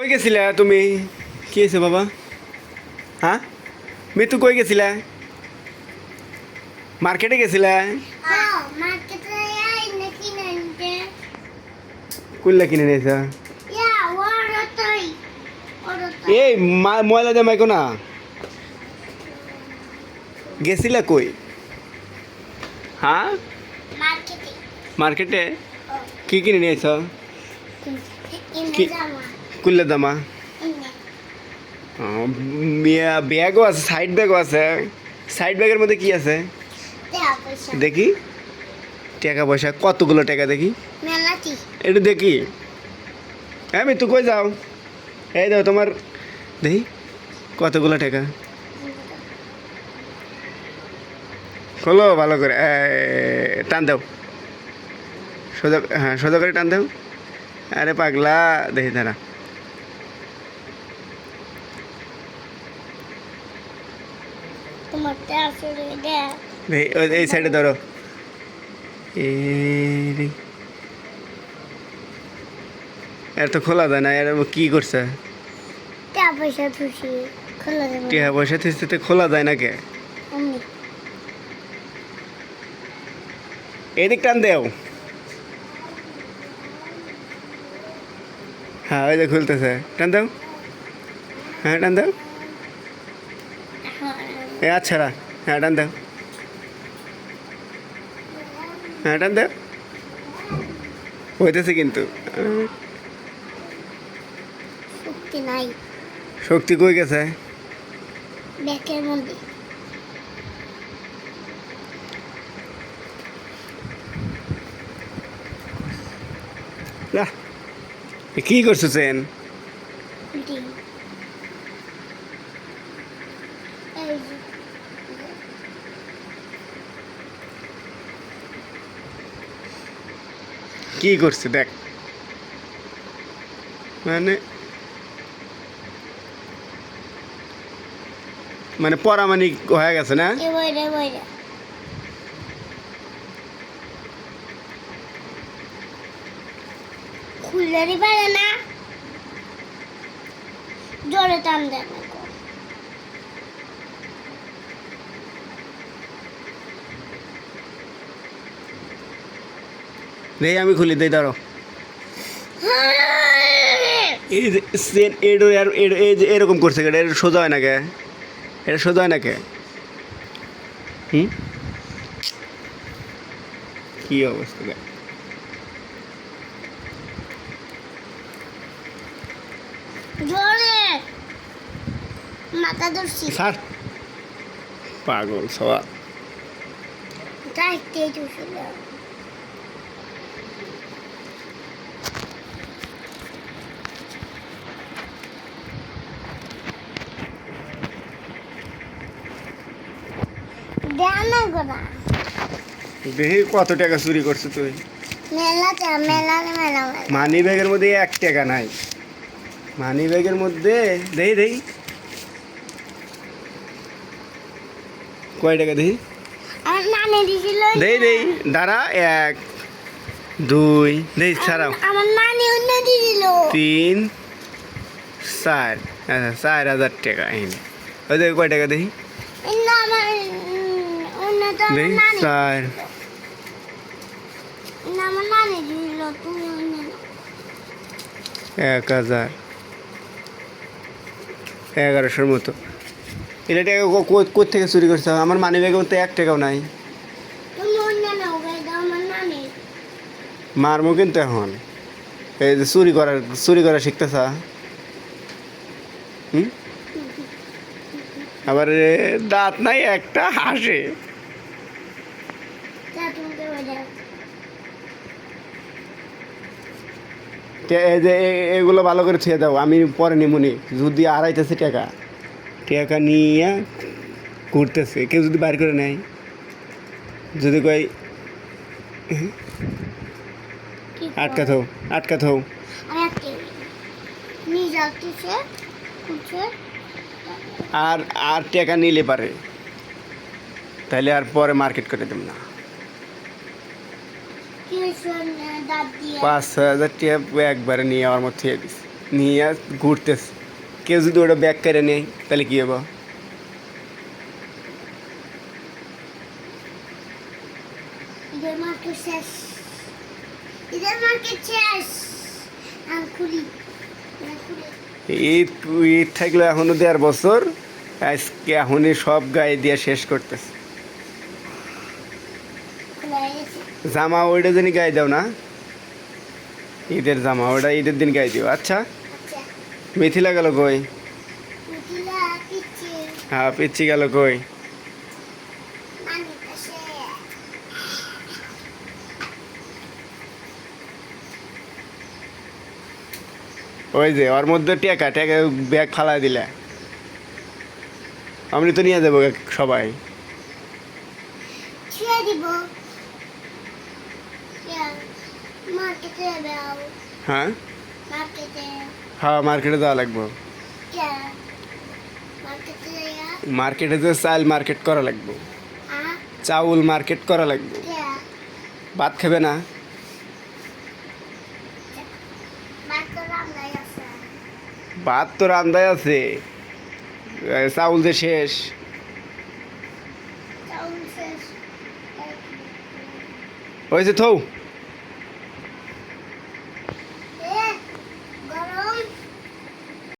কই গেছিলা তুমি? কি হয়েছে বাবা? হ্যাঁ, মিতু কই গেছিলা? মার্কেটে গেছিলা? কুল্লা কিনে নিয়েছ? এই ময়লা দে মাইকো না। গেছিলা কই? হ্যাঁ, মার্কেটে কি কিনে নিয়েছ? কুল্লা দামা ব্যাগও আছে, সাইড ব্যাগও আছে। সাইড ব্যাগের মধ্যে কি আছে দেখি? টাকা পয়সা কতগুলো টাকা দেখি? একটু দেখি। আমি তুই কই যাও? এই দাও তোমার, দেখি কতগুলো টাকা। খোলো ভালো করে, টান দাও সোজা, হ্যাঁ সোজা করে টান দাও। আরে পাগলা, দেখি দাঁড়া। এই সাইডে ধরো। এর তো খোলা যায় না। এর কি করছে? টাকা পয়সা থুসতে খোলা যায় না কে? এদিক টান দেও। হ্যাঁ ওই যে খুলতেছে, টান দাও। হ্যাঁ টান দাও। আচ্ছা, হ্যাঁ টান দাও। হ্যাঁ টান দাও। হইতেছে কিন্তু শক্তি কই গেছে? কি করছো চেন? কি করছে দেখ, মানে পরামানিক হয়ে গেছে না? খুললেরই পারে না, জোরে টান দেন। দেখি আমি খুলি দেই, ধরো। এরকম করছে কে? এটা সোজা হয় না কে? এটা সোজা হয় না কে? কি অবস্থা দেখ। জোরে মাথা ধরছি। স্যার পাগল সবা। দেখি কত টাকা চুরি করছে তুই? মানি ব্যাগের মধ্যে 1 টাকা নাই। মানি ব্যাগের মধ্যে দেখি দেখি কয় টাকা দেখি? দেই দেই দাঁড়া, 1 2 দেই ছাড়াও। 3 4, আচ্ছা 4000 টাকা। এনে ওই দেখি কয় টাকা দেখি? দেখি 4। 1000, 1100 মতো। এটা টাকা কোথেকে চুরি করছে? আমার মানি ব্যাগের মধ্যে 1 টাকাও নাই। মারমো কিন্তু এখন। এই যে চুরি করা শিখতেছ। আবার দাঁত নাই একটা, হাসে। এই যে এগুলো ভালো করে ছুঁয়ে দাও, আমি পরে নিমুনি। যদি আড়াইতেছে টাকা, টাকা নিয়ে ঘুরতেছে, কেউ যদি বাইর করে নেয়, যদি কই আটকা থাও, আটকা থাও। আর আর টাকা নিলে পারে, তাহলে আর পরে মার্কেট করে দেব না। 5,000 টাকা একবারে নিয়ে আমার মধ্যে দিস। নিয়ে ঘুরতেছে। কেউ যদি ওটা ব্যাক করে নেয় তাহলে কী হবো? ঈদের মার্কেট শেষ। ঈদের মার্কেট শেষ। আমি খুলি। ঈদ ঈদ থাকলো এখনো 1.5 বছর, আজকে এখনই সব গায়ে দিয়ে শেষ করতেছে। খোলা গেছে। জামা ওইটা জানি গায়ে দাও না, ঈদের জামা ওটা ঈদের দিন গায়ে দিও। আচ্ছা, আচ্ছা। মিথিলা গেল কই? মিথিলা পিচ্ছি। হ্যাঁ, পিচ্ছি গেল কই? নানির কাছে। ওই যে ওর মধ্যে টেকা টেকা ব্যাগ ফালাই দিলে, আমি তো নিয়ে যাবো সবাই। ছুঁয়ে দিব। মার্কেটে যাবে। হ্যাঁ মার্কেটে। হ্যাঁ, মার্কেটে যাওয়া লাগবো। মার্কেটে যাইয়া। মার্কেটে যে চাল মার্কেট করা লাগবো, চাউল মার্কেট করা লাগবে। ভাত খাবে না? ভাত তো রান্দায় আছে, চাউল যে শেষ। হয়েছে থৌ।